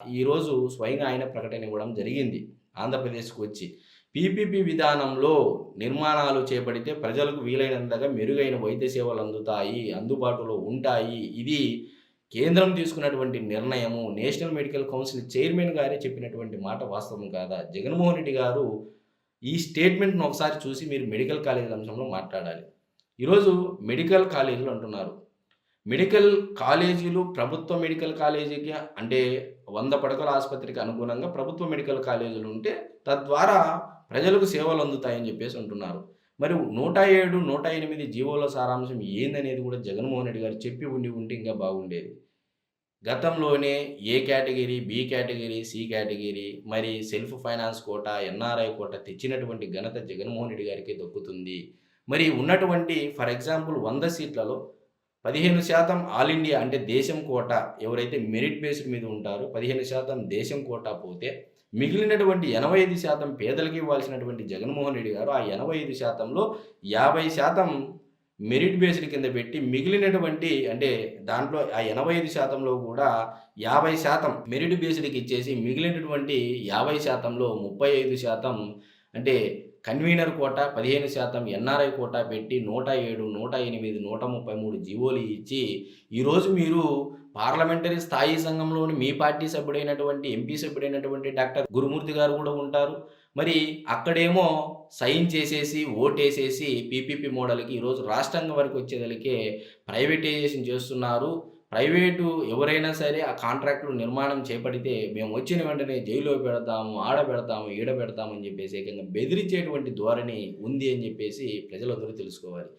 ఈరోజు స్వయంగా ఆయన ప్రకటన ఇవ్వడం జరిగింది. ఆంధ్రప్రదేశ్‌కి వచ్చి. పీపీపీ విధానంలో నిర్మాణాలు చేపడితే ప్రజలకు వీలైనంతగా మెరుగైన వైద్య సేవలు అందుతాయి, అందుబాటులో ఉంటాయి. ఇది కేంద్రం తీసుకున్నటువంటి నిర్ణయము. నేషనల్ మెడికల్ కౌన్సిల్ చైర్మన్ గారే చెప్పినటువంటి మాట వాస్తవం కాదా? జగన్మోహన్ రెడ్డి గారు ఈ స్టేట్మెంట్‌ని ఒకసారి చూసి మీరు మెడికల్ కాలేజీల అంశంలో మాట్లాడాలి. ఈరోజు మెడికల్ కాలేజీలు అంటున్నారు. మెడికల్ కాలేజీలు ప్రభుత్వ మెడికల్ కాలేజీకి అంటే 100 పడకల ఆసుపత్రికి అనుగుణంగా ప్రభుత్వ మెడికల్ కాలేజీలు ఉంటే తద్వారా ప్రజలకు సేవలు అందుతాయని చెప్పేసి అంటున్నారు. మరి 107, 108 జీవోల సారాంశం ఏందనేది కూడా జగన్మోహన్ రెడ్డి గారు చెప్పి ఉంటే ఇంకా బాగుండేది. గతంలోనే A category, B category, C category, మరి self finance quota, NRI quota తెచ్చినటువంటి ఘనత జగన్మోహన్ రెడ్డి గారికే దక్కుతుంది. మరి ఉన్నటువంటి ఫర్ ఎగ్జాంపుల్ 100 సీట్లలో 15% ఆల్ ఇండియా అంటే దేశం కోటా ఎవరైతే మెరిట్ బేస్డ్ మీద ఉంటారో 15% దేశం కోటా పోతే మిగిలినటువంటి 85% పేదలకి ఇవ్వాల్సినటువంటి జగన్మోహన్ రెడ్డి గారు ఆ 85%లో 50% మెరిట్ బేస్డ్ కింద పెట్టి మిగిలినటువంటి అంటే దాంట్లో ఆ 85%లో కూడా 50% మెరిట్ బేస్డ్‌కి ఇచ్చేసి మిగిలినటువంటి 50%లో 35% అంటే కన్వీనర్ కోటా, 15% ఎన్ఆర్ఐ కోటా పెట్టి 107, 108, 133 జీవోలు ఇచ్చి ఈరోజు మీరు పార్లమెంటరీ స్థాయి సంఘంలోని మీ పార్టీ సభ్యుడైనటువంటి, ఎంపీ సభ్యుడైనటువంటి డాక్టర్ గురుమూర్తి గారు కూడా ఉంటారు. మరి అక్కడేమో సైన్ చేసేసి, ఓటేసేసి పీపీపీ మోడల్‌కి ఈరోజు రాష్ట్రాంగం వరకు వచ్చేదలికే ప్రైవేటైజేషన్ చేస్తున్నారు. ప్రైవేటు ఎవరైనా సరే ఆ కాంట్రాక్ట్‌లు నిర్మాణం చేపడితే మేము వచ్చిన వెంటనే జైల్‌లో పెడతాము, ఆడ పెడతాము, ఈడ పెడతాము అని చెప్పేసి ఏకంగా బెదిరించేటువంటి ధోరణి ఉంది అని చెప్పేసి ప్రజలందరూ తెలుసుకోవాలి.